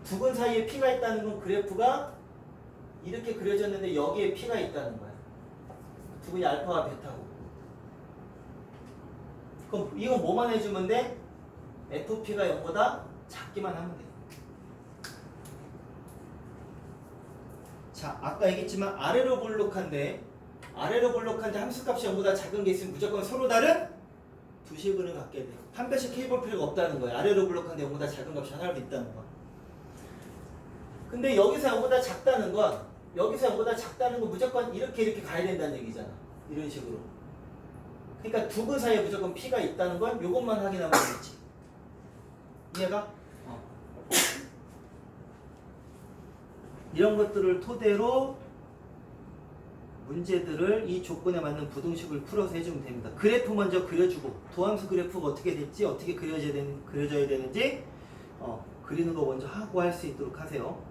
두 근 사이에 P가 있다는 건 그래프가 이렇게 그려졌는데 여기에 P가 있다는 거야. 두 근이 알파와 베타고. 그럼 이건 뭐만 해주면 돼? FP가 0보다 작기만 하면 돼. 자, 아까 얘기했지만 아래로 볼록한데 함수값이 0보다 작은 게 있으면 무조건 서로 다른 두 실근을 갖게 돼. 판별식 K볼 필요가 없다는 거야. 아래로 볼록한데 0보다 작은 값이 하나라도 있다는 거. 근데 여기서 0보다 작다는 건 무조건 이렇게 가야 된다는 얘기잖아. 이런 식으로. 그러니까 두 근 사이에 무조건 P가 있다는 건 이것만 확인하면 되겠지. 이해가? 이런 것들을 토대로 문제들을 이 조건에 맞는 부등식을 풀어서 해주면 됩니다. 그래프 먼저 그려주고 도함수 그래프가 어떻게 됐지, 어떻게 그려져야 되는지 그리는 거 먼저 하고 할 수 있도록 하세요.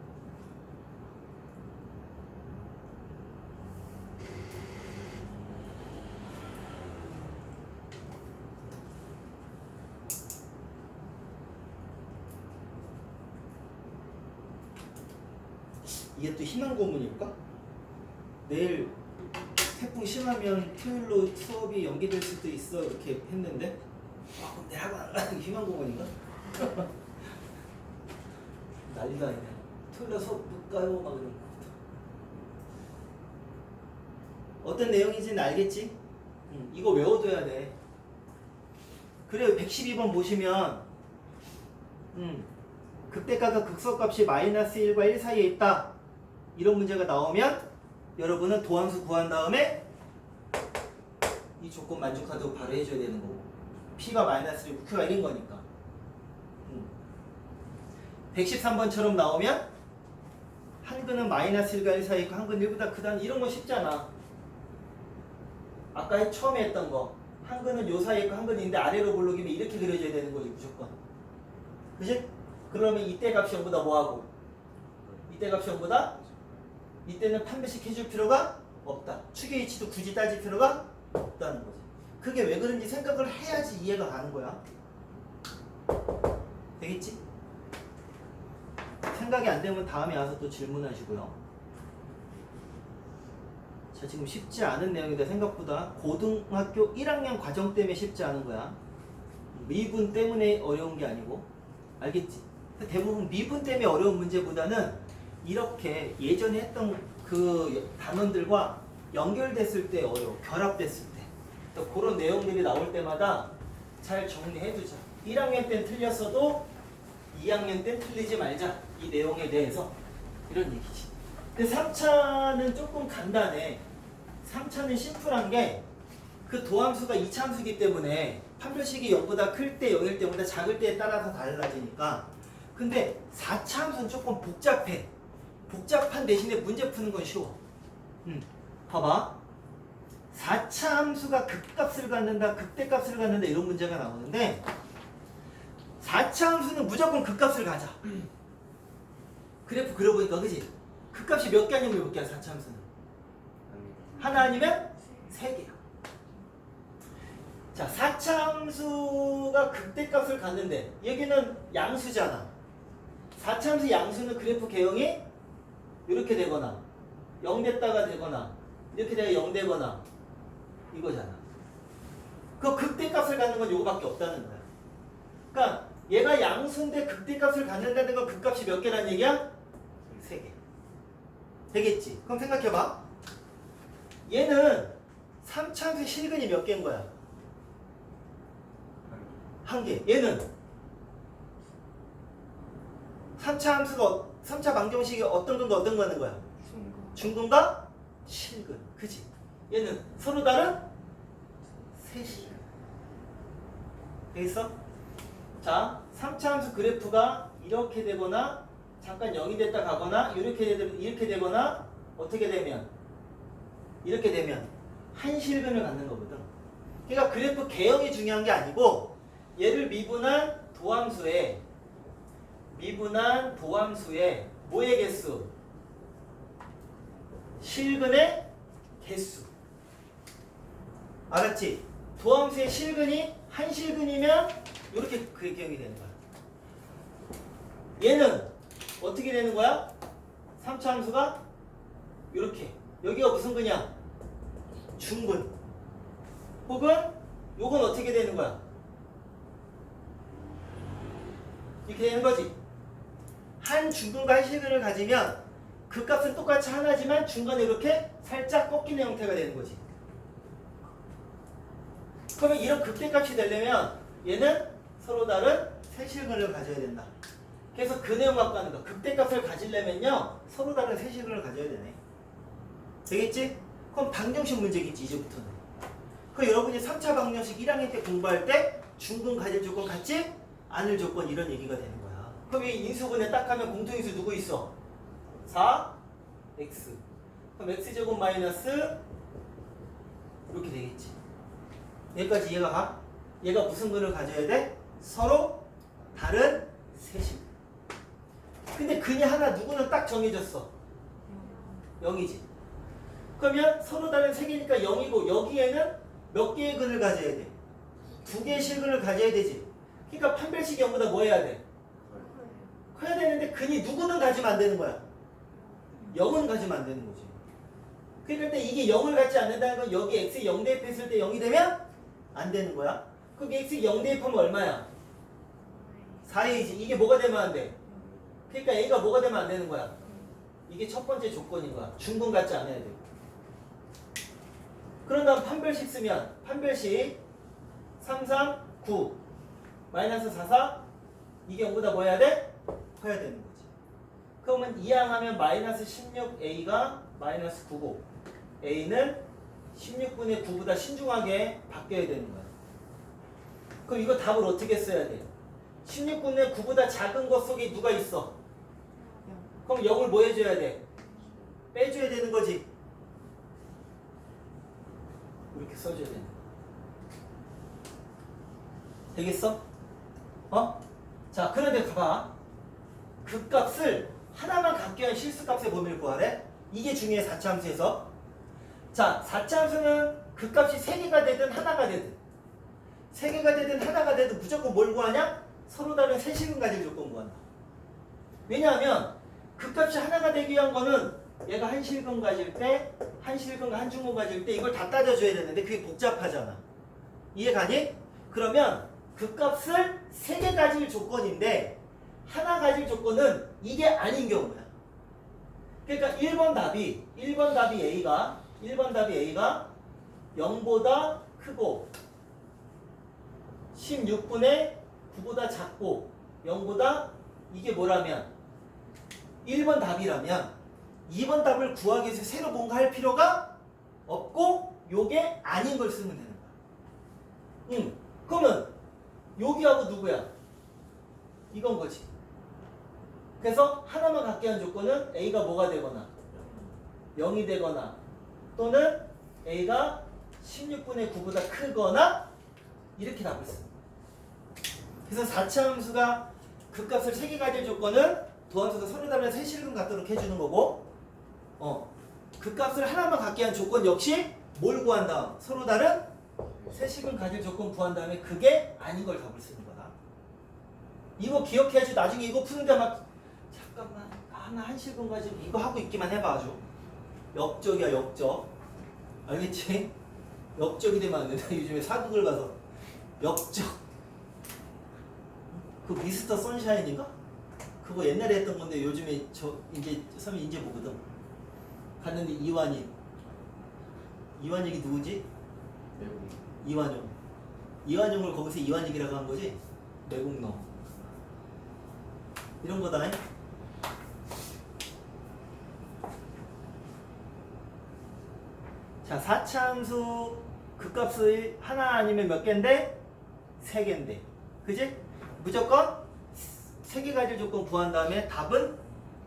이게 또 희망 고문일까? 내일 태풍 심하면 토요일로 수업이 연기될 수도 있어 이렇게 했는데 그럼 내일 하고 안 가는 게 희망 고문인가? 난리가 아니네. 토요일날 수업 못 가요 막 이런 거. 어떤 내용인지는 알겠지? 이거 외워둬야 돼. 그래 112번 보시면 극대가가 극소값이 마이너스 1과 1 사이에 있다. 이런 문제가 나오면 여러분은 도함수 구한 다음에 이 조건 만족하도록 바로 해줘야 되는 거고 P가 마이너스 1이고 Q가 1인 거니까 113번처럼 나오면 한 근은 마이너스 1과 1 사이에 있고 한 근은 1보다 크다 이런 건 쉽잖아. 아까 처음에 했던 거 한 근은 요 사이에 있고 한 근은 있는데 아래로 볼록이면 이렇게 그려져야 되는 거지 무조건. 그지? 그러면 이때 값이 0보다 뭐하고? 이때 값이 0보다? 이때는 판별식 해줄 필요가 없다. 축의 위치도 굳이 따질 필요가 없다는 거지. 그게 왜 그런지 생각을 해야지 이해가 가는 거야. 되겠지? 생각이 안 되면 다음에 와서 또 질문하시고요. 자, 지금 쉽지 않은 내용인데 생각보다 고등학교 1학년 과정 때문에 쉽지 않은 거야. 미분 때문에 어려운 게 아니고. 알겠지? 대부분 미분 때문에 어려운 문제보다는 이렇게 예전에 했던 그 단원들과 연결됐을 때 어려워. 결합됐을 때. 또 그런 내용들이 나올 때마다 잘 정리해두자. 1학년 땐 틀렸어도 2학년 땐 틀리지 말자. 이 내용에 대해서. 이런 얘기지. 근데 3차는 조금 간단해. 3차는 심플한 게 그 도함수가 2차 함수이기 때문에 판별식이 0보다 클 때 0일 때보다 작을 때에 따라서 달라지니까. 근데 4차 함수는 조금 복잡해. 복잡한 대신에 문제 푸는 건 쉬워. 봐봐. 4차 함수가 극값을 갖는다, 극대값을 갖는다 이런 문제가 나오는데 4차 함수는 무조건 극값을 가져. 그래프 그려보니까 그지? 극값이 몇 개 아니면 몇 개야 4차 함수는? 하나 아니면 3개야. 자, 4차 함수가 극대값을 갖는데 여기는 양수잖아. 4차 함수 양수는 그래프 개형이 이렇게 되거나 0 됐다가 되거나 이렇게 되가 0 되거나 이거잖아. 그 극대값을 갖는 건 요거밖에 없다는 거야. 그러니까 얘가 양수인데 극대값을 갖는다는 건 극값이 몇 개란 얘기야? 3개. 되겠지? 그럼 생각해봐. 얘는 3차 함수의 실근이 몇 개인 거야? 1개. 얘는 3차 함수가 3차 방정식이 어떤 근과 어떤 거 하는 거야? 중근과 실근. 그치? 얘는 서로 다른 셋이. 되겠어? 자, 3차 함수 그래프가 이렇게 되거나 잠깐 0이 됐다 가거나 이렇게 되거나 어떻게 되면 이렇게 되면 한 실근을 갖는 거거든. 그러니까 그래프 개형이 중요한 게 아니고 얘를 미분한 도함수에 뭐의 개수? 실근의 개수. 알았지? 도함수의 실근이 한 실근이면 이렇게 그게 개형이 되는 거야. 얘는 어떻게 되는 거야? 3차 함수가 이렇게. 여기가 무슨 근이야? 중근. 혹은 요건 어떻게 되는 거야? 이렇게 되는 거지. 한 중근과 한 실근을 가지면 그 값은 똑같이 하나지만 중간에 이렇게 살짝 꺾이는 형태가 되는 거지. 그러면 이런 극대값이 되려면 얘는 서로 다른 세 실근을 가져야 된다. 그래서 그 내용 갖고 하는 거. 극대값을 가지려면요 서로 다른 세 실근을 가져야 되네. 되겠지? 그럼 방정식 문제겠지 이제부터는. 그럼 여러분이 3차 방정식 1학년 때 공부할 때 중근 가질 조건 같지? 않을 조건 이런 얘기가 되는 거야. 그럼 이 인수분해 딱 하면 공통인수 누구 있어? 4x. 그럼 x제곱 마이너스 이렇게 되겠지. 여기까지 이해가 가? 얘가 무슨 근을 가져야 돼? 서로 다른 세실. 근데 근이 하나 누구는 딱 정해졌어. 0이지. 그러면 서로 다른 세 개니까 0이고 여기에는 몇 개의 근을 가져야 돼? 2개의 실근을 가져야 되지. 그러니까 판별식 0보다 뭐 해야 돼? 커야 되는데 근이 누구는 가지면 안 되는 거야. 0은 가지면 안 되는 거지. 그러니까 이게 0을 갖지 않는다는 건 여기 x에 0 대입했을 때 0이 되면 안 되는 거야. 그럼 x에 0 대입하면 얼마야? 4a지. 이게 뭐가 되면 안 돼? 그러니까 a가 뭐가 되면 안 되는 거야? 이게 첫 번째 조건인 거야. 중근 갖지 않아야 돼. 그런 다음 판별식 쓰면 판별식 3, 3, 9 마이너스 4, 4 이게 0보다 뭐 해야 돼? 커야 되는 거지. 그러면 이항하면 마이너스 16a가 마이너스 9고 a는 16분의 9보다 신중하게 바뀌어야 되는 거야. 그럼 이거 답을 어떻게 써야 돼? 16분의 9보다 작은 것 속에 누가 있어? 그럼 0을 뭐 해줘야 돼? 빼줘야 되는 거지. 이렇게 써줘야 되는 거야. 되겠어? 어? 자, 그런데 가봐. 그 값을 하나만 갖게 한 실수값의 범위를 구하래? 이게 중요해, 4차 함수에서. 자, 4차 함수는 그 값이 3개가 되든 하나가 되든 3개가 되든 하나가 되든 무조건 뭘 구하냐? 서로 다른 세 실근 가질 조건 구한다. 왜냐하면 그 값이 하나가 되기 위한 거는 얘가 한 실근 가질 때, 한 실근과 한 중근 가질 때 이걸 다 따져줘야 되는데 그게 복잡하잖아. 이해가니? 그러면 그 값을 3개 가질 조건인데 하나 가질 조건은 이게 아닌 경우야. 그러니까 1번 답이 A가 0보다 크고 16분의 9보다 작고 0보다 이게 뭐라면 1번 답이라면 2번 답을 구하기 위해서 새로 뭔가 할 필요가 없고 요게 아닌 걸 쓰면 되는 거야. 그러면 여기하고 누구야? 이건 거지. 그래서 하나만 갖게 한 조건은 A가 뭐가 되거나 0이 되거나 또는 A가 16분의 9보다 크거나 이렇게 답을 씁니다. 그래서 4차 함수가 그 값을 3개 가질 조건은 도함수가 서로 다른 세 실근 갖도록 해주는 거고 그 값을 하나만 갖게 한 조건 역시 뭘 구한 다음? 서로 다른 세 실근 가질 조건 구한 다음에 그게 아닌 걸 답을 쓰는 거다. 이거 기억해야지. 나중에 이거 푸는데 막 잠깐만 하나 한 실근 가지고 이거 하고 있기만 해봐. 아주 역적이야 역적. 알겠지? 역적이 되면 안 된다. 요즘에 사극을 가서 역적. 그 미스터 선샤인인가? 그거 옛날에 했던 건데 요즘에 저 이제 선생님 이제 보거든. 갔는데 이완익이 누구지? 이완용을 거기서 이완익이라고 한 거지? 매국노 이런 거다. 자, 4차 함수 그 값을 하나 아니면 몇 개인데? 3개인데. 그지? 무조건 3개 가질 조건 구한 다음에 답은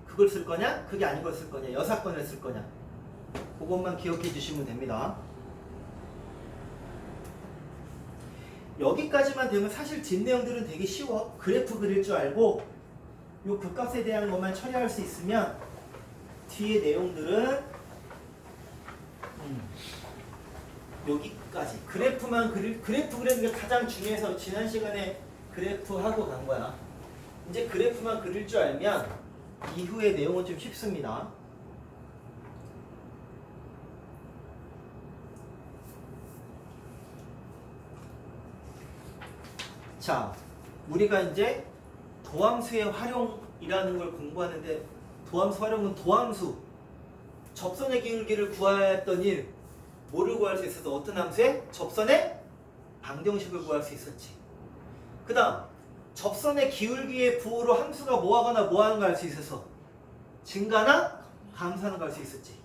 그걸 쓸 거냐? 그게 아닌 걸 쓸 거냐? 여사건을 쓸 거냐? 그것만 기억해 주시면 됩니다. 여기까지만 되면 사실 뒷내용들은 되게 쉬워. 그래프 그릴 줄 알고 요 극값에 대한 것만 처리할 수 있으면 뒤에 내용들은 여기까지. 그래프 그리는 게 가장 중요해서 지난 시간에 그래프 하고 간 거야. 이제 그래프만 그릴 줄 알면 이후의 내용은 좀 쉽습니다. 자, 우리가 이제 도함수의 활용이라는 걸 공부하는데, 도함수 활용은 도함수 접선의 기울기를 구하였던 일, 뭐를 구할 수 있어서 어떤 함수에? 접선의 방정식을 구할 수 있었지. 그 다음 접선의 기울기의 부호로 함수가 뭐하거나 뭐하는 걸 알 수 있어서 증가나 감소하는 걸 알 수 있었지.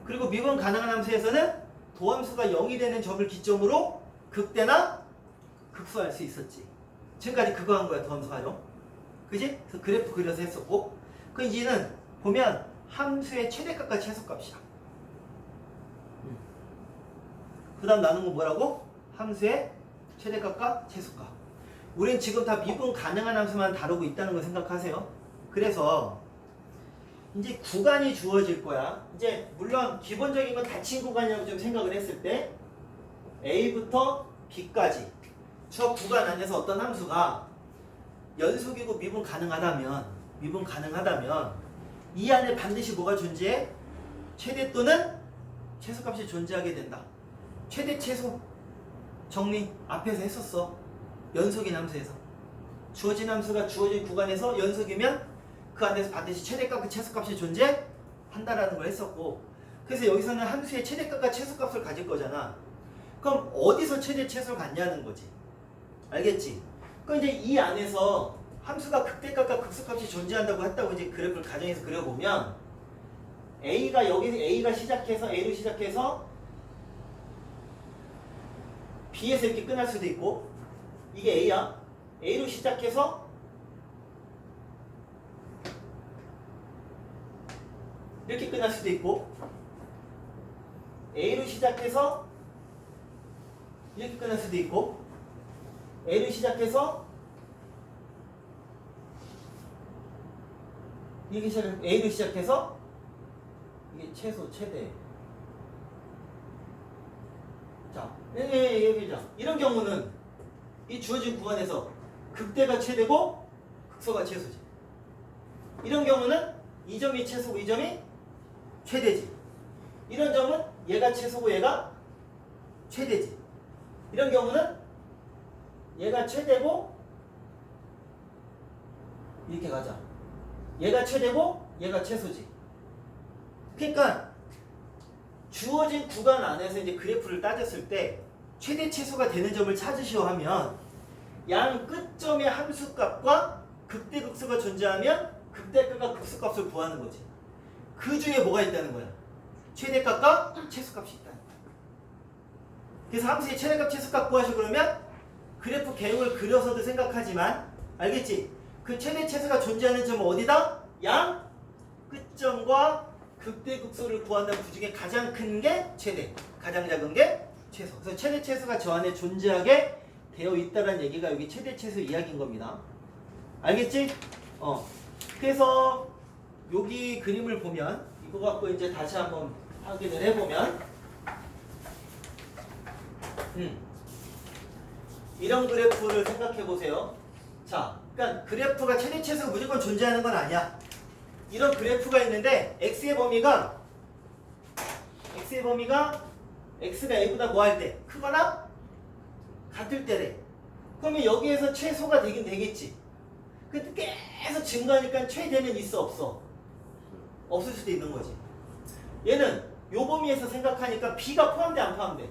그리고 미분 가능한 함수에서는 도함수가 0이 되는 점을 기점으로 극대나 극소할 수 있었지. 지금까지 그거 한 거야, 도함수 활용. 그지? 그래서 그래프 그려서 했었고, 그 이제는 보면 함수의 최대값과 최소값이야. 그 다음 나눈 건 뭐라고? 함수의 최대값과 최소값. 우린 지금 다 미분 가능한 함수만 다루고 있다는 걸 생각하세요. 그래서 이제 구간이 주어질 거야. 이제 물론 기본적인 건 닫힌 구간이라고 좀 생각을 했을 때 A부터 B까지 저 구간 안에서 어떤 함수가 연속이고 미분 가능하다면 이 안에 반드시 뭐가 존재해? 최대 또는 최소값이 존재하게 된다. 최대 최소 정리 앞에서 했었어. 연속인 함수에서 주어진 함수가 주어진 구간에서 연속이면 그 안에서 반드시 최대값과 최소값이 존재한다라는 걸 했었고, 그래서 여기서는 함수의 최대값과 최소값을 가질 거잖아. 그럼 어디서 최대 최소를 갖냐는 거지. 알겠지? 그럼 이제 이 안에서 함수가 극대값과 극소값이 존재한다고 했다고 이제 그래프를 가정해서 그려보면 A가 여기서 A가 시작해서 A로 시작해서 B에서 이렇게 끝날 수도 있고, 이게 A야. A로 시작해서 이렇게 끝날 수도 있고, A로 시작해서 이렇게 끝날 수도 있고, A로 시작해서 이렇게 A로 시작해서 이게 최소 최대. 자, 얘기자. 이런 경우는 이 주어진 구간에서 극대가 최대고 극소가 최소지. 이런 경우는 이 점이 최소고 이 점이 최대지. 이런 점은 얘가 최소고 얘가 최대지. 이런 경우는 얘가 최대고 이렇게 가자. 얘가 최대고 얘가 최소지. 그러니까 주어진 구간 안에서 이제 그래프를 따졌을 때 최대 최소가 되는 점을 찾으시오 하면 양 끝점의 함수값과 극대극소가 존재하면 극대값과 극소값을 구하는 거지. 그 중에 뭐가 있다는 거야? 최대값과 최소값이 있다는 거야. 그래서 함수의 최대값 최소값 구하시오 그러면 그래프 개형을 그려서도 생각하지만, 알겠지? 그 최대 최소가 존재하는 점은 어디다? 양 끝점과 극대극소를 구한다면 그 중에 가장 큰 게 최대, 가장 작은 게 최소. 그래서 최대 최소가 저 안에 존재하게 되어 있다는 얘기가 여기 최대 최소 이야기인 겁니다. 알겠지? 그래서 여기 그림을 보면 이거 갖고 이제 다시 한번 확인을 해보면 이런 그래프를 생각해 보세요. 자, 그러니까 그래프가 최대 최소가 무조건 존재하는 건 아니야. 이런 그래프가 있는데 x의 범위가 x가 a보다 뭐 할 때? 크거나 같을 때래. 그러면 여기에서 최소가 되긴 되겠지. 근데 계속 증가하니까 최대는 있어 없어? 없을 수도 있는 거지. 얘는 요 범위에서 생각하니까 b가 포함돼 안 포함돼?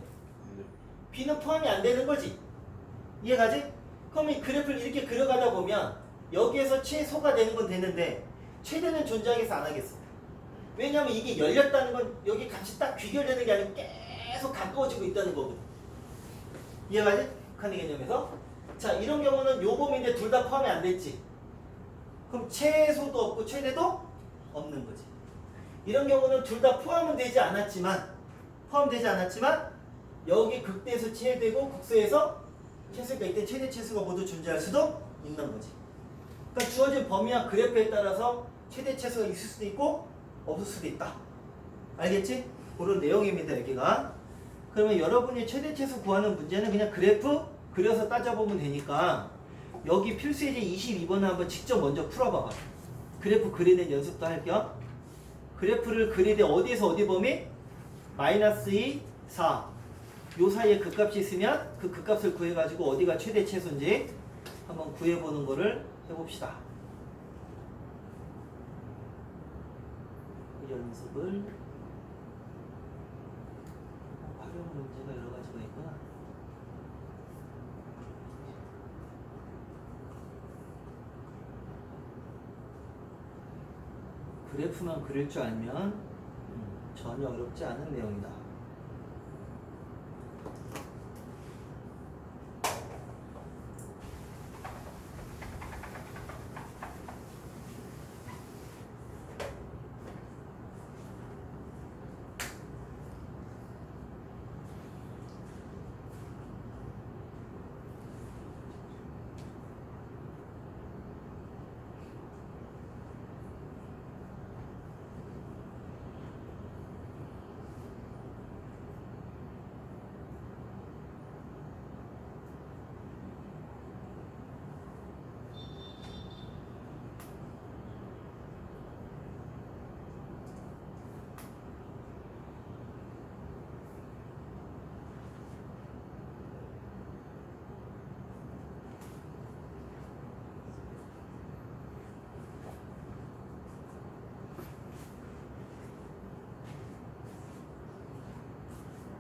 b는 포함이 안 되는 거지. 이해가지? 그럼 이 그래프를 이렇게 그려가다 보면 여기에서 최소가 되는 건 되는데 최대는 존재하겠어 안 하겠어? 왜냐면 이게 열렸다는 건 여기 값이 딱 귀결되는 게 아니고 계속 가까워지고 있다는 거거든. 이해가지? 하는 개념에서. 자, 이런 경우는 요 범위인데 둘 다 포함이 안 됐지. 그럼 최소도 없고 최대도 없는 거지. 이런 경우는 둘 다 포함되지 않았지만 여기 극대에서 최대고 극소에서 최소가 있대. 최대 최소가 모두 존재할 수도 있는 거지. 그러니까 주어진 범위와 그래프에 따라서 최대 최소가 있을 수도 있고 없을 수도 있다. 알겠지? 그런 내용입니다, 여기가. 그러면 여러분이 최대 최소 구하는 문제는 그냥 그래프 그려서 따져보면 되니까 여기 필수예제 22번을 한번 직접 먼저 풀어봐봐. 그래프 그리는 연습도 할 겸 그래프를 그릴 때 어디에서 어디 범위? 마이너스 2, 4. 요 사이에 극값이 있으면 그 극값을 구해가지고 어디가 최대 최소인지 한번 구해보는 거를 해봅시다. 그 연습을 활용 문제가 여러 가지가 있구나. 그래프만 그릴 줄 알면 전혀 어렵지 않은 내용이다.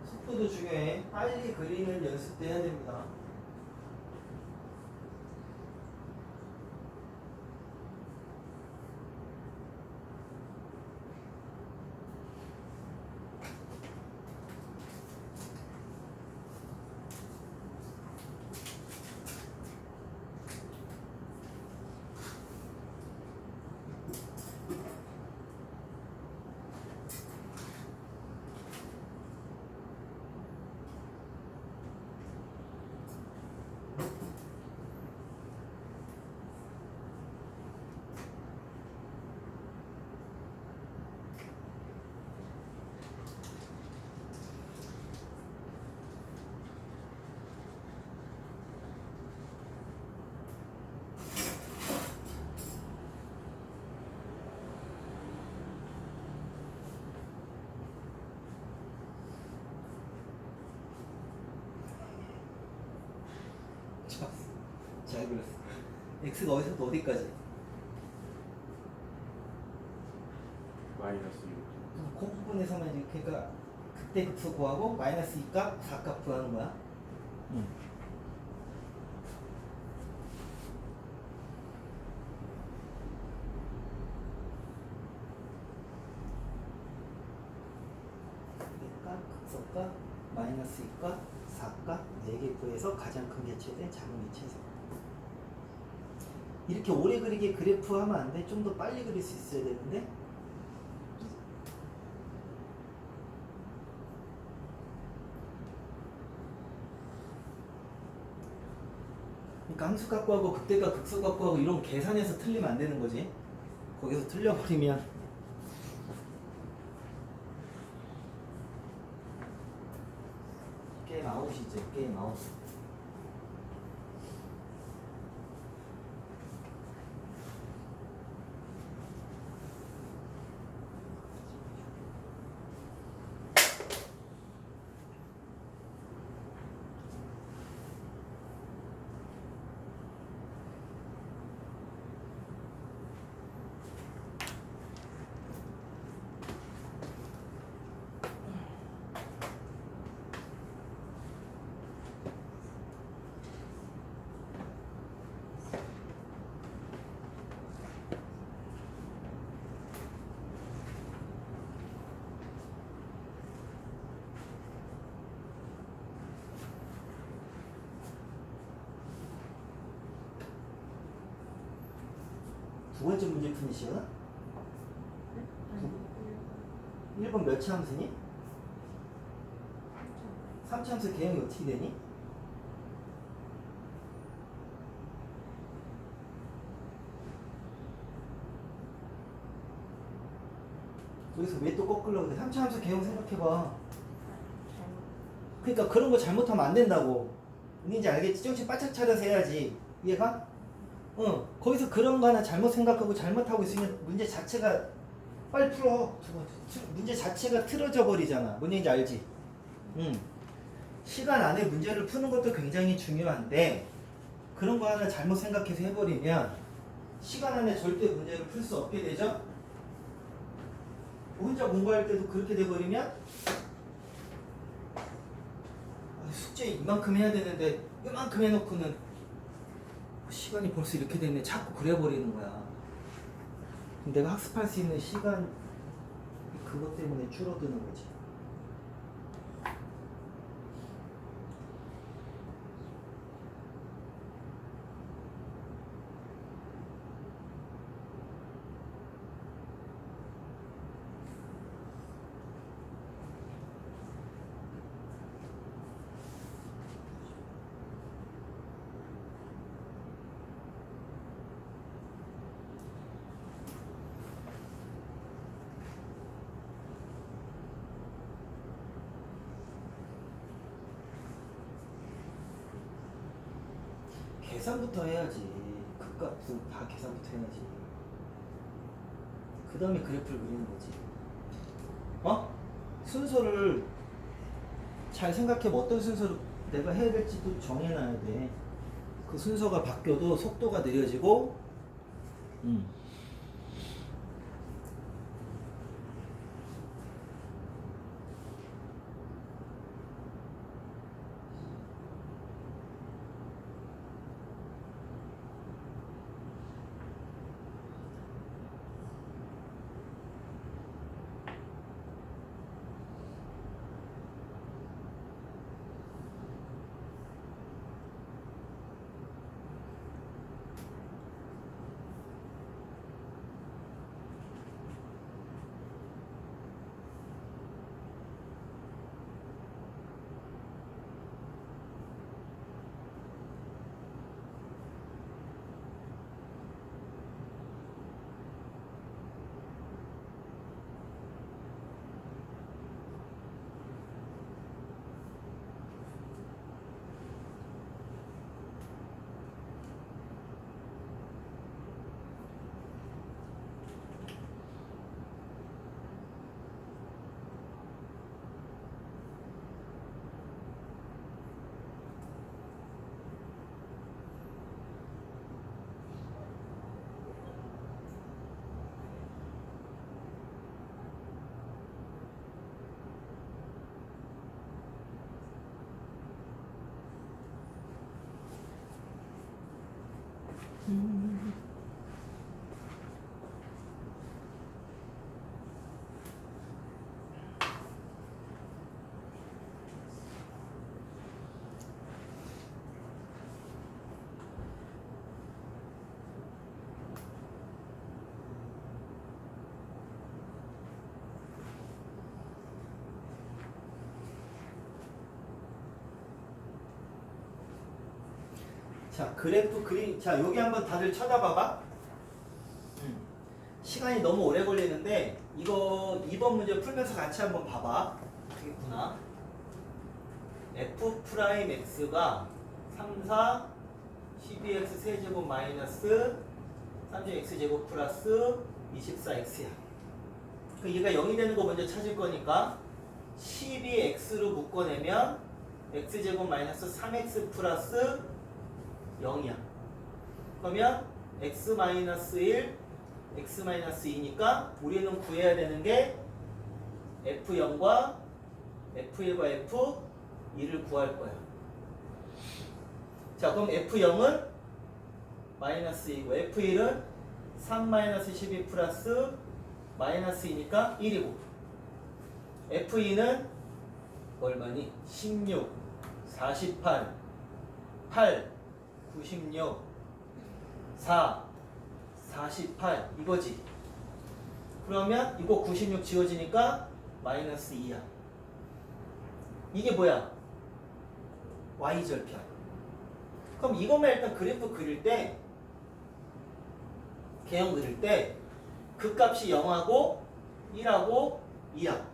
속도도 중요해. 빨리 그리는 연습도 해야 됩니다. 잘 그렸어. x가 어디서부터 어디까지? 마이너스 6. 그 부분에서만 이제 그러니까 그때 극수 구하고 마이너스 2값, 4값 구하는 거야. 값, 극소값, 마이너스 2값, 4값 4개 구해서 가장 큰 게 최대, 작은 게 최소. 이렇게 오래 그리게 그래프 하면 안 돼? 좀 더 빨리 그릴 수 있어야 되는데. 그러니까 함수 갖고 하고 극대가 극소 갖고 하고 이런 거 계산해서 틀리면 안 되는 거지. 거기서 틀려버리면 게임 아웃이지. 게임 아웃. 두 번째 문제 푸는 시간? 1번 몇 차 함수니? 3차 함수 개형이 어떻게 되니? 여기서 왜 또 거꾸로 그래? 3차 함수 개형 생각해봐. 그러니까 그런 거 잘못하면 안 된다고. 뭔지 알겠지? 정신 바짝 차려서 해야지. 이해가? 거기서 그런 거 하나 잘못 생각하고 잘못하고 있으면 문제 자체가 빨리 풀어. 문제 자체가 틀어져 버리잖아. 뭔 얘기인지 알지? 시간 안에 문제를 푸는 것도 굉장히 중요한데 그런 거 하나 잘못 생각해서 해버리면 시간 안에 절대 문제를 풀 수 없게 되죠? 혼자 공부할 때도 그렇게 돼버리면 숙제 이만큼 해야 되는데 이만큼 해놓고는 시간이 벌써 이렇게 됐네 자꾸 그래버리는 거야. 내가 학습할 수 있는 시간 그것 때문에 줄어드는 거지. 계산부터 해야지. 그 값은 다 계산부터 해야지. 그 다음에 그래프를 그리는 거지. 순서를 잘 생각해. 어떤 순서로 내가 해야 될지도 정해놔야 돼. 그 순서가 바뀌어도 속도가 느려지고 자, 그래프 그림. 자, 여기 한번 다들 쳐다봐봐. 시간이 너무 오래 걸리는데 이거 2번 문제 풀면서 같이 한번 봐봐. 되겠구나. f 프라임 x가 3, 4, 12x 세제곱 마이너스 30x제곱 플러스 24x야. 그 얘가 0이 되는 거 먼저 찾을 거니까 12x로 묶어내면 x제곱 마이너스 3x 플러스 0이야. 그러면 x 마이너스 1, x 마이너스 2니까 우리는 구해야 되는 게 f0과 f1과 f2를 구할 거야. 자, 그럼 f0은 마이너스 2고 f1은 3 마이너스 12 플러스 마이너스 2니까 1이고 f2는 얼마니? 16, 48, 8, 96, 4, 48 이거지. 그러면 이거 96 지워지니까 마이너스 2야. 이게 뭐야? y절편. 그럼 이것만 일단 그래프 그릴 때 개형 그릴 때 그 값이 0하고 1하고 2야.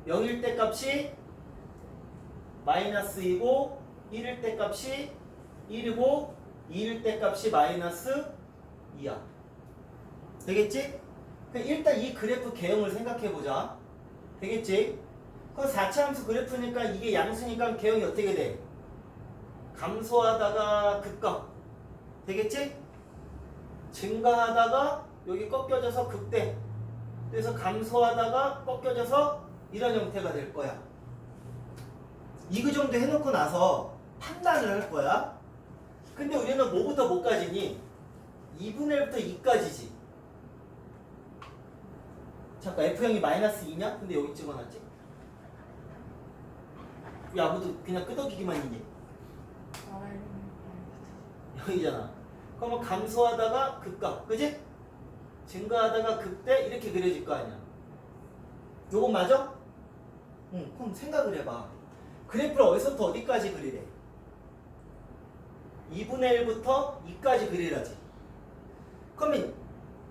0일 때 값이 마이너스 2고 1일 때 값이 1이고 2일 때 값이 마이너스 2야. 되겠지? 그럼 일단 이 그래프 개형을 생각해보자. 되겠지? 그럼 4차 함수 그래프니까 이게 양수니까 개형이 어떻게 돼? 감소하다가 급각. 되겠지? 증가하다가 여기 꺾여져서 극대. 그래서 감소하다가 꺾여져서 이런 형태가 될 거야. 이거 정도 해놓고 나서 판단을 할 거야. 근데 우리는 뭐부터 뭐까지니? 2분의 1부터 2까지지. 잠깐 F형이 마이너스 2냐? 근데 여기 찍어놨지? 왜 아무도 그냥 끄덕이기만 있니? 여기잖아. 그러면 감소하다가 급각, 그지? 증가하다가 극대 이렇게 그려질 거 아니야. 요거 맞아? 응, 그럼 생각을 해봐. 그래프를 어디서부터 어디까지 그리래? 2분의 1부터 2까지 그리라지. 그러면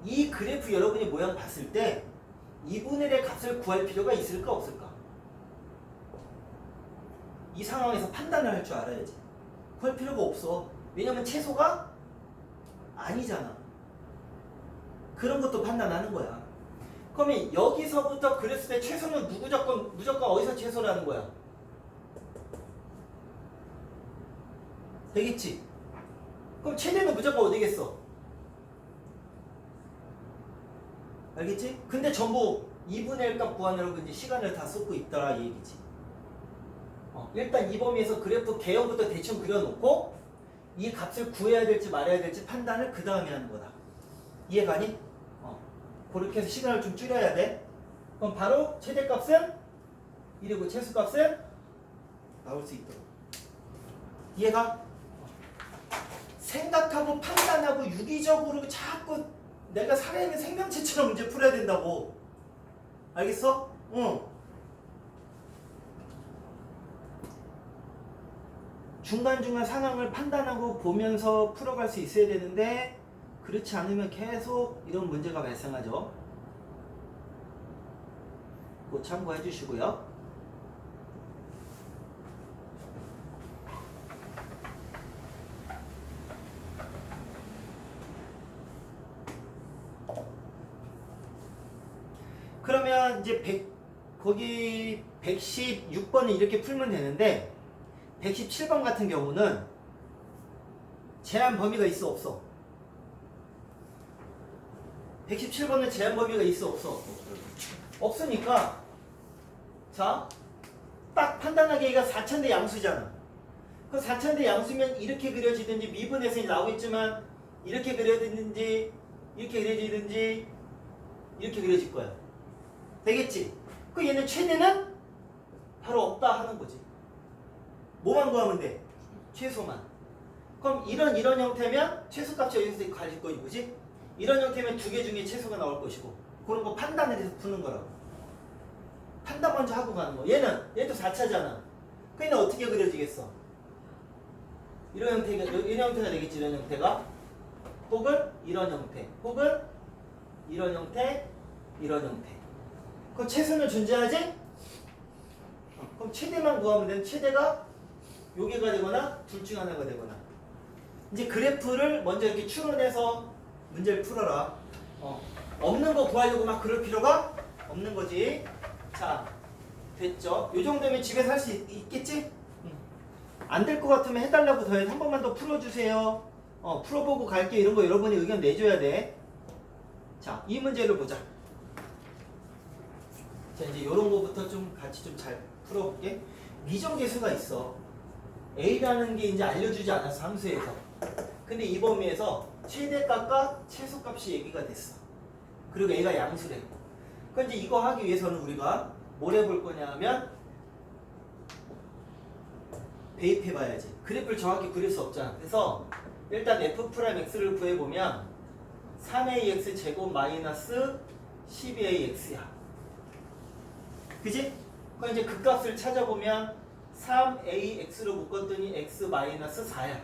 이 그래프 여러분이 모양 봤을 때 2분의 1의 값을 구할 필요가 있을까 없을까? 이 상황에서 판단을 할 줄 알아야지. 구할 필요가 없어. 왜냐면 최소가 아니잖아. 그런 것도 판단하는 거야. 그러면 여기서부터 그랬을 때 최소는 무조건 어디서 최소라는 거야? 되겠지? 그럼 최대는 무조건 어디겠어? 알겠지? 근데 전부 2분의 1 값 구하느라고 이제 시간을 다 쏟고 있더라 이 얘기지. 일단 이 범위에서 그래프 개형부터 대충 그려놓고 이 값을 구해야 될지 말아야 될지 판단을 그 다음에 하는 거다. 이해가니? 그렇게 해서 시간을 좀 줄여야 돼. 그럼 바로 최대값은 1이고 최소값은 나올 수 있도록. 이해가? 생각하고 판단하고 유기적으로 자꾸 내가 살아있는 생명체처럼 문제 풀어야 된다고. 알겠어? 응. 중간중간 상황을 판단하고 보면서 풀어갈 수 있어야 되는데 그렇지 않으면 계속 이런 문제가 발생하죠. 그거 참고해 주시고요. 그러면 이제 거기 116번을 이렇게 풀면 되는데 117번 같은 경우는 제한 범위가 있어 없어? 117번은 제한 범위가 있어 없어? 없으니까 자, 딱 판단하기가 4차인데 양수잖아. 그 4차인데 양수면 이렇게 그려지든지 미분에서 나오겠지만 이렇게 그려지든지 이렇게 그려지든지 이렇게 그려질 거야. 되겠지? 그 얘는 최대는 바로 없다 하는 거지. 뭐만 구하면 돼? 최소만. 그럼 이런 형태면 최소값이 여기서 가질 거지, 그지? 이런 형태면 두 개 중에 최소가 나올 것이고 그런 거 판단을 해서 푸는 거라고. 판단 먼저 하고 가는 거. 얘도 4차잖아. 그 얘는 어떻게 그려지겠어? 이런 형태가 되겠지, 이런 형태가. 혹은 이런 형태. 혹은 이런 형태, 이런 형태. 그럼 최소는 존재하지? 그럼 최대만 구하면 되는 최대가 요게가 되거나 둘 중 하나가 되거나. 이제 그래프를 먼저 이렇게 추론해서 문제를 풀어라. 없는 거 구하려고 막 그럴 필요가 없는 거지. 자, 됐죠? 요 정도면 집에서 할 수 있겠지? 안 될 것 같으면 해달라고 더 한 번만 더 풀어주세요. 풀어보고 갈게 이런 거 여러분이 의견 내줘야 돼. 자, 이 문제를 보자. 자, 이제 요런 거부터 좀 같이 좀 잘 풀어볼게. 미정계수가 있어. A라는 게 이제 알려주지 않았어, 함수에서. 근데 이 범위에서 최대값과 최소값이 얘기가 됐어. 그리고 A가 양수래. 그럼 이제 이거 하기 위해서는 우리가 뭘 해볼 거냐 하면 대입해봐야지. 그래프를 정확히 그릴 수 없잖아. 그래서 일단 F'X를 구해보면 3AX 제곱 마이너스 12AX야. 그지? 그럼 이제 그 값을 찾아보면 3AX로 묶었더니 X 마이너스 4야.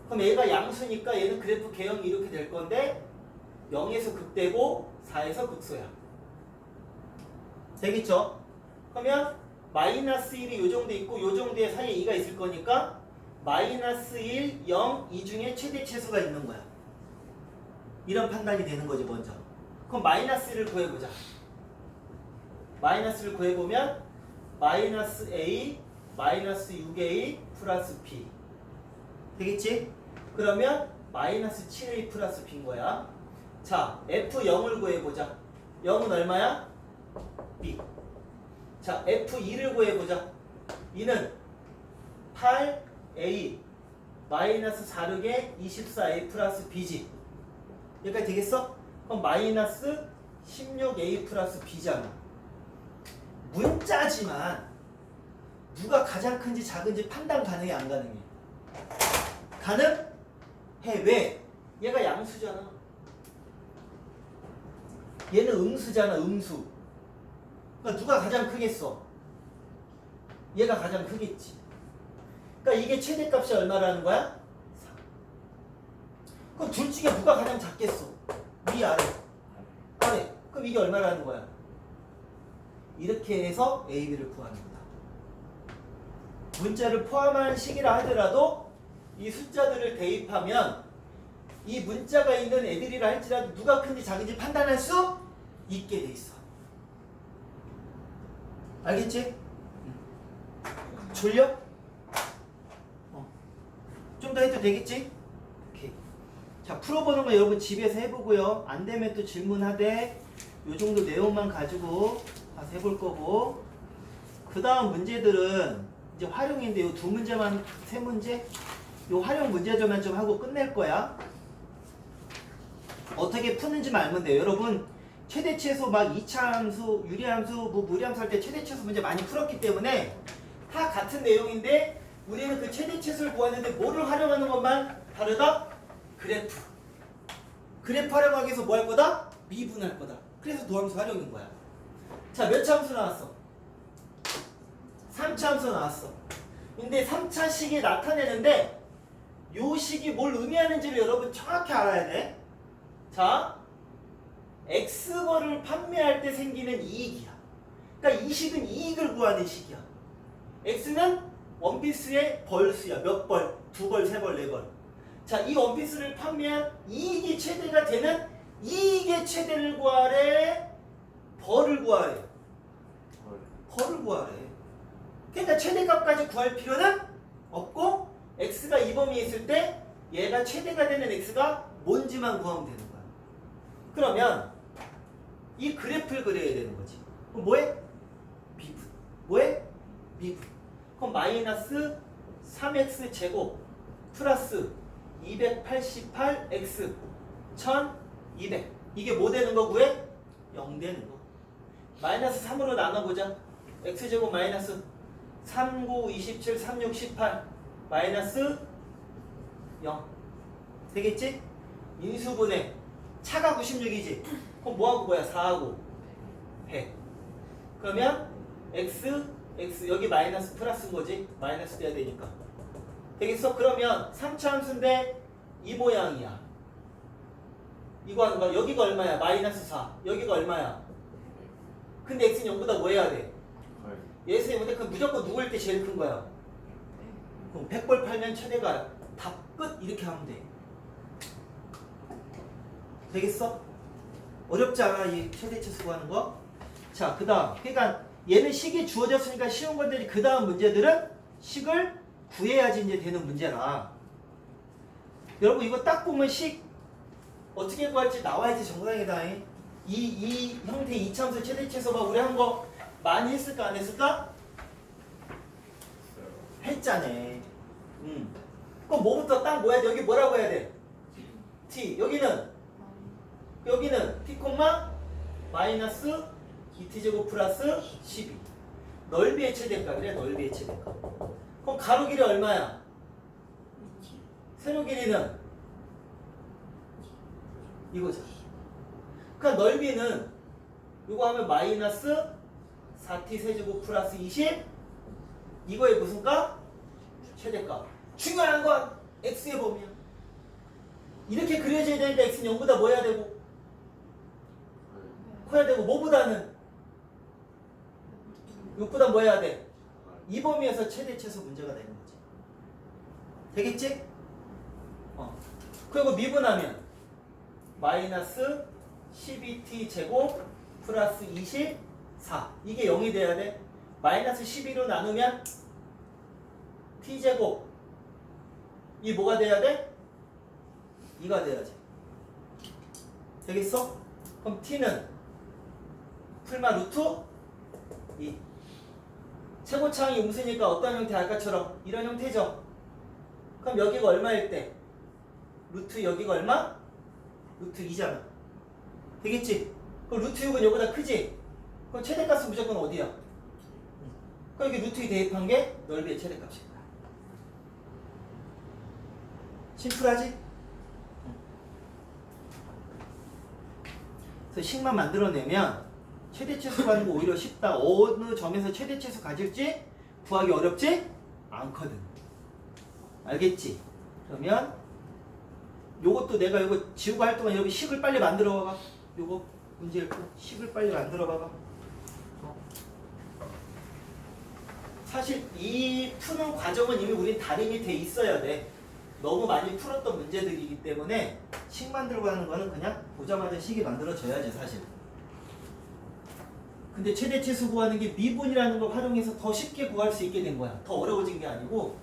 그럼 얘가 양수니까 얘는 그래프 개형이 이렇게 될 건데 0에서 극대고 4에서 극소야. 되겠죠? 그러면 마이너스 1이 요 정도 있고 요 정도의 사이에 2가 있을 거니까 마이너스 1, 0, 2 중에 최대 최소가 있는 거야. 이런 판단이 되는 거지 먼저. 그럼 마이너스를 구해보자. 마이너스를 구해보면 마이너스 A, 마이너스 6A 플러스 B 되겠지? 그러면 마이너스 7A 플러스 B인 거야. 자, F0을 구해보자. 0은 얼마야? B. 자, F2를 구해보자. 2는 8A 마이너스 46에 24A 플러스 B지. 여기까지 되겠어? 그럼 마이너스 16A 플러스 B잖아. 문자지만 누가 가장 큰지 작은지 판단 가능해 안 가능해? 가능해. 왜? 얘가 양수잖아. 얘는 음수잖아. 음수. 그러니까 누가 가장 크겠어? 얘가 가장 크겠지. 그러니까 이게 최대값이 얼마라는 거야? 4. 그럼 둘 중에 누가 가장 작겠어? 위, 아래? 아래. 그럼 이게 얼마라는 거야? 이렇게 해서 A, B를 구하는 거다. 문자를 포함한 식이라 하더라도 이 숫자들을 대입하면 이 문자가 있는 애들이라 할지라도 누가 큰지 작은지 판단할 수 있게 돼 있어. 알겠지? 졸려? 좀 더 해도 되겠지? 오케이. 자, 풀어보는 거 여러분 집에서 해보고요. 안 되면 또 질문하되 요 정도 내용만 가지고 가서 해볼 거고, 그 다음 문제들은 이제 활용인데 요 두 문제만, 세 문제? 요 활용 문제점만 좀 하고 끝낼 거야. 어떻게 푸는지 알면 돼요. 여러분 최대 최소 막 2차 함수, 유리함수, 무리함수 할 때 최대 최소 문제 많이 풀었기 때문에 다 같은 내용인데 우리는 그 최대 최소를 구하는데 뭐를 활용하는 것만 다르다? 그래프. 그래프 활용하기 위해서 뭐 할 거다? 미분할 거다. 그래서 도함수 활용인 거야. 자, 몇 차 함수 나왔어? 3차 함수 나왔어. 근데 3차 식이 나타내는데 요 식이 뭘 의미하는지를 여러분 정확히 알아야 돼. 자, X벌을 판매할 때 생기는 이익이야. 그러니까 이 식은 이익을 구하는 식이야. X는 원피스의 벌수야. 몇 벌? 2벌, 3벌, 4벌. 자, 이 원피스를 판매한 이익이 최대가 되는 이익의 최대를 구하래? 벌을 구하래? 벌을 구하래. 그러니까 최대값까지 구할 필요는 없고 X가 이 범위에 있을 때 얘가 최대가 되는 X가 뭔지만 구하면 되는 거야. 그러면 이 그래프를 그려야 되는 거지. 그럼 뭐해? 미분. 뭐해? 미분. 그럼 마이너스 3x 제곱 플러스 288x 1200. 이게 뭐 되는 거 구해? 0 되는 거. 마이너스 3으로 나눠보자. x제곱 마이너스 3, 9, 27, 36, 18 마이너스 0 되겠지? 인수분해 차가 96이지? 그럼 뭐하고 뭐야? 4하고 100. 그러면 x 여기 마이너스 플러스인 거지? 마이너스 돼야 되니까. 되겠어? 그러면 3차 함수인데 이 모양이야. 이거 하는 거야. 여기가 얼마야? 마이너스 4. 여기가 얼마야? 근데 x는 0보다 뭐 해야 돼? 예수님 근데 그 무조건 누구일 때 제일 큰 거야? 그럼 100벌 팔면 최대가 답 끝 이렇게 하면 돼. 되겠어? 어렵지 않아 이 최대 최소 구하는 거? 자, 그 다음 그러니까 얘는 식이 주어졌으니까 쉬운 건데 그 다음 문제들은 식을 구해야지 이제 되는 문제라. 여러분 이거 딱 보면 식 어떻게 구할지 나와야지 정상이다. 이 형태 이차함수 최대 최소가 우리 한 거 많이 했을까 안 했을까? 했잖아. 그럼 뭐부터 딱 뭐야 돼? 여기 뭐라고 해야 돼? t. 여기는 t, 마이너스 2t제곱 플러스 12. 넓이의 최대값이래. 넓이의 최대값. 그럼 가로 길이 얼마야? 세로 길이는 이거잖아. 그러니까 넓이는 이거 하면 마이너스 4t 세제곱 플러스 20. 이거의 무슨 값? 최대값. 중요한 건 x의 범위야. 이렇게 그려져야 되니까 x는 0보다 뭐 해야 되고? 커야 되고 뭐보다는? 6보다 뭐 해야 돼? 이 범위에서 최대 최소 문제가 되는 거지. 되겠지? 그리고 미분하면 마이너스 12t 제곱 플러스 24 이게 0이 돼야 돼. 마이너스 12로 나누면 t 제곱 이 뭐가 돼야 돼? 2가 돼야지. 되겠어? 그럼 t는 풀마 루트 2. 최고차항이 음수니까 어떤 형태 아까처럼 이런 형태죠. 그럼 여기가 얼마일 때? 루트 여기가 얼마? 루트 2잖아. 되겠지? 그럼 루트 6은 여기보다 크지? 그럼 최대값은 무조건 어디야? 그럼 여기 루트 2 대입한 게 넓이의 최대값인 거야. 심플하지? 그래서 식만 만들어내면 최대치수 가는 거 오히려 쉽다. 어느 점에서 최대치수 가질지 구하기 어렵지 않거든. 알겠지? 그러면 요것도 내가 요거 지우고 할 동안 여기 식을 빨리 만들어 봐봐. 요거 문제 읽고 식을 빨리 만들어 봐봐. 사실 이 푸는 과정은 이미 우린 다림이 돼 있어야 돼. 너무 많이 풀었던 문제들이기 때문에 식 만들고 하는 거는 그냥 보자마자 식이 만들어져야지 사실. 근데 최대치수 구하는 게 미분이라는 걸 활용해서 더 쉽게 구할 수 있게 된 거야. 더 어려워진 게 아니고.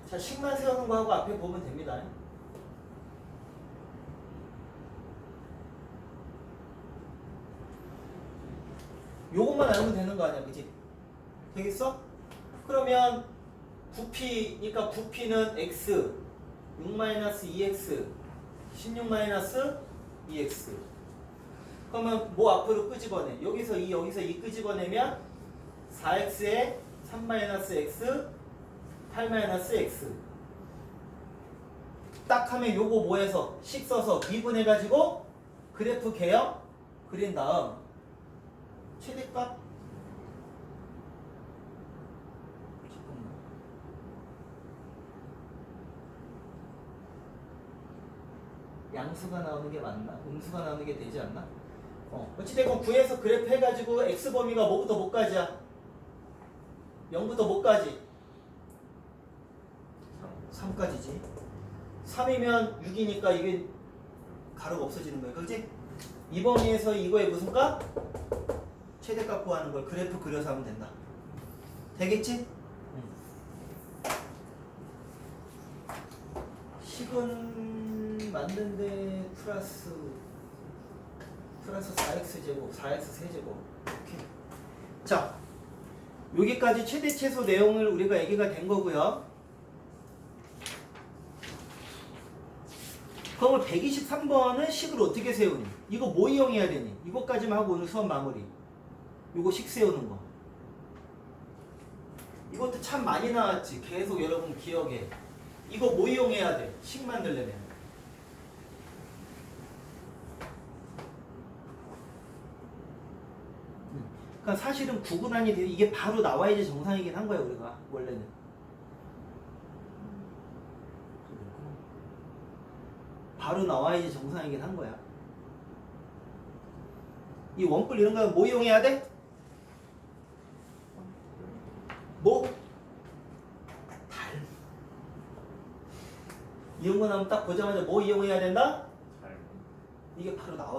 자, 식만 세우는 거 하고 앞에 보면 됩니다. 요것만 알면 되는 거 아니야, 그치? 되겠어? 그러면 부피니까 부피는 x 6-2x 16-2x 그러면 뭐 앞으로 끄집어내? 여기서 2 끄집어내면 4x에 3-x 8-x 딱 하면 요거 뭐해서 식 써서 미분해가지고 그래프 개형 그린 다음 최대값 양수가 나오는 게 맞나? 음수가 나오는 게 되지 않나? 어찌됐건 구해서 그래프 해가지고 x범위가 뭐부터 뭐까지야? 0부터 뭐까지? 3까지지. 3이면 6이니까 이게 가로가 없어지는 거야. 그렇지? 이 범위에서 이거의 무슨 값? 최대값 구하는 걸 그래프 그려서 하면 된다. 되겠지? 식은 맞는데 플러스 4x 제곱 4x 세제곱 이렇게. 자, 여기까지 최대 최소 내용을 우리가 얘기가 된 거고요. 그럼 123번은 식을 어떻게 세우니? 이거 뭐 이용해야 되니? 이거까지만 하고 오늘 수업 마무리. 이거 식 세우는 거. 이것도 참 많이 나왔지. 계속 여러분 기억에. 이거 뭐 이용해야 돼? 식 만들려면. 그러니까 사실은 구분한이 돼. 이게 바로 나와야지 정상이긴 한 거야 우리가 원래는. 바로 나와야지 정상이긴 한 거야. 이 원뿔 이런 거 뭐 이용해야 돼? 뭐? 닮. 이런 거 나오면 딱 보자마자 뭐 이용해야 된다? 이게 바로 나와요.